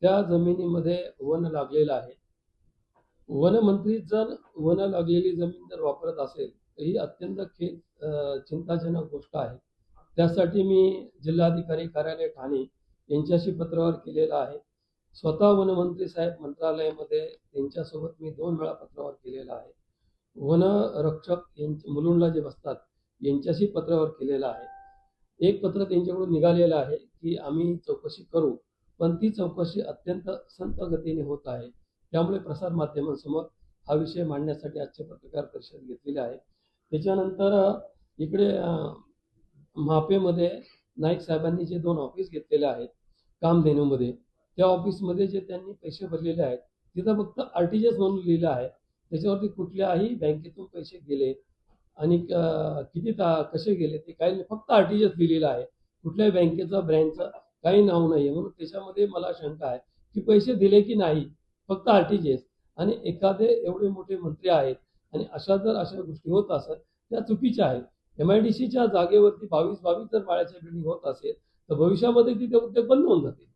त्या जमिनीमध्ये वन लागलेलं आहे. वनमंत्री जर वन लागलेली जमीन जर वापरत असेल तर ही अत्यंत चिंताजनक गोष्ट आहे. त्यासाठी मी जिल्हाधिकारी कार्यालय ठाणे यांच्याशी पत्रावर केलेलं आहे. स्वतः वनमंत्री साहेब मंत्रालयामध्ये त्यांच्यासोबत मी 2 वेळा पत्रावर केलेलं आहे. वनरक्षक मुलुंडला जे बसतात यांच्याशी पत्रावर केलेलं आहे. एक पत्र त्यांच्याकडून निघालेलं आहे की आम्ही चौकशी करू, पण ती चौकशी अत्यंत संथ गतीने होत आहे. त्यामुळे प्रसार माध्यमांसमोर हा विषय मांडण्यासाठी आजची पत्रकार परिषद घेतलेली आहे. त्याच्यानंतर इकडे म्हापेमध्ये नाईक साहेबांनी जे 2 ऑफिस घेतलेले आहेत कामधेनूमध्ये, त्या ऑफिसमध्ये जे त्यांनी पैसे भरलेले आहेत तिथं फक्त आरटीजीएस म्हणून लिहिलं आहे. त्याच्यावरती कुठल्याही बँकेतून पैसे गेले आणि किती कसे गेले ते काही नाही, फक्त आरटीजीएस लिहिलेलं आहे. कुठल्याही बँकेचं ब्रँचचं काही नाव नाही आहे. म्हणून त्याच्यामध्ये मला शंका आहे की पैसे दिले की नाही, फक्त आरटीजीएस. आणि एखादे एवढे मोठे मंत्री आहेत आणि अशा गोष्टी होत असत त्या चुकीच्या आहेत. MIDCच्या जागेवरती 22 जर माळ्याच्या बिल्डिंग होत असेल तर भविष्यामध्ये तिथे उद्योग बंद होऊन जातील.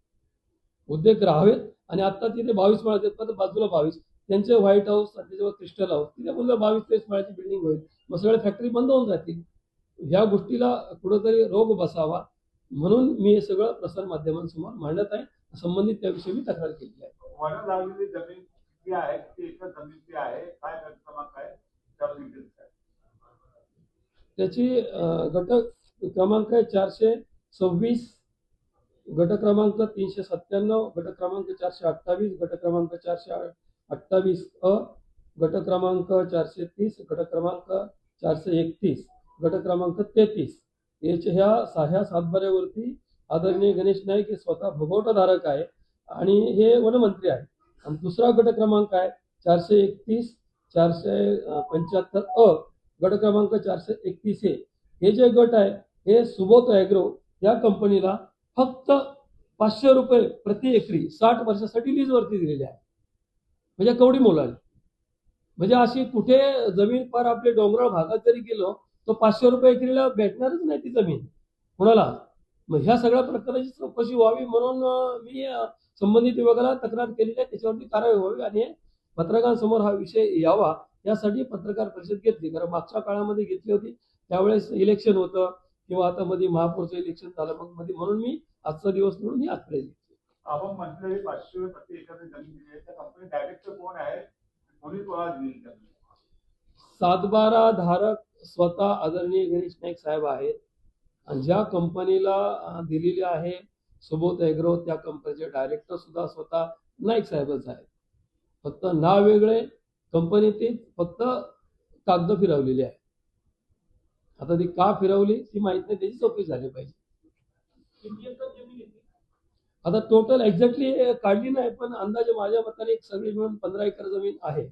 उद्योग राहावेत आणि आता तिथे 22 माळ्याचे आहेत, बाजूला 22 त्यांचे व्हाईट हाऊस त्याच्यावर क्रिस्टल हाऊस तिथे पुन्हा 22-23 माळ्याची बिल्डिंग होईल. मग सगळ्या फॅक्टरी बंद होऊन जातील. ह्या गोष्टीला कुठंतरी रोग बसावा म्हणून मी हे सगळं प्रसार माध्यमांसमोर मांडत आहे. संबंधित त्याविषयी मी तक्रार केली आहे. वन लागलेली जमीन किती आहे, किती एकर जमीन आहे, काय क्रमांक आहे, त्याची गट क्रमांक आहे 426, गट क्रमांक 397, गट क्रमांक 428, गट क्रमांक 428 अ, गट क्रमांक 430, गट क्रमांक 431, गट क्रमांक 33 याच्या ह्या सातबाऱ्यावरती आदरणीय गणेश नाईक हे स्वतः भोगवटाधारक आहे आणि हे वनमंत्री आहे. आणि दुसरा गट क्रमांक आहे 431, 475 अ, गट क्रमांक 431 हे जे गट आहे हे सुबोध ॲग्रो या कंपनीला फक्त 500 रुपये प्रति एकरी 60 वर्षासाठी लीजवरती दिलेले आहे. म्हणजे कवडी मोलाली. म्हणजे अशी कुठे जमीन फार आपल्या डोंगराळ भागात जरी गेलो तर 500 रुपये एकरीला भेटणारच नाही ती जमीन कोणाला. मग ह्या सगळ्या प्रकाराची चौकशी व्हावी म्हणून मी संबंधित विभागाला तक्रार केलेली आहे. त्याच्यावरती कारवाई व्हावी आणि पत्रकारांसमोर हा विषय यावा यासाठी पत्रकार परिषद घेतली. कारण मागच्या काळामध्ये घेतली होती त्यावेळेस इलेक्शन होतं किंवा आता मध्ये महापौरचं इलेक्शन झालं मग मध्ये, म्हणून मी आजचा दिवस म्हणून मी आज प्रेस. आपण म्हटलं 500 प्रति एकर जमीन दिली आहे, त्या कंपनी डायरेक्टर कोण आहे, कोणी कोणाला दिली? सातबारा धारक स्वतः आदरणीय गणेश नाईक साहेब आहेत आणि ज्या कंपनीला दिलेली आहे सुबोध ॲग्रो त्या कंपनीचे डायरेक्टर सुद्धा स्वतः नाईक साहेबच आहेत. फक्त नाव वेगळे, कंपनीतील फक्त कागद फिरवलेली आहे. आता ती का फिरवली ती माहित नाही, त्याची चौकशी झाली पाहिजे. आता टोटल एक्झॅक्टली काढली नाही पण अंदाजे माझ्या मताने सगळी मिळून 15 एकर जमीन आहे.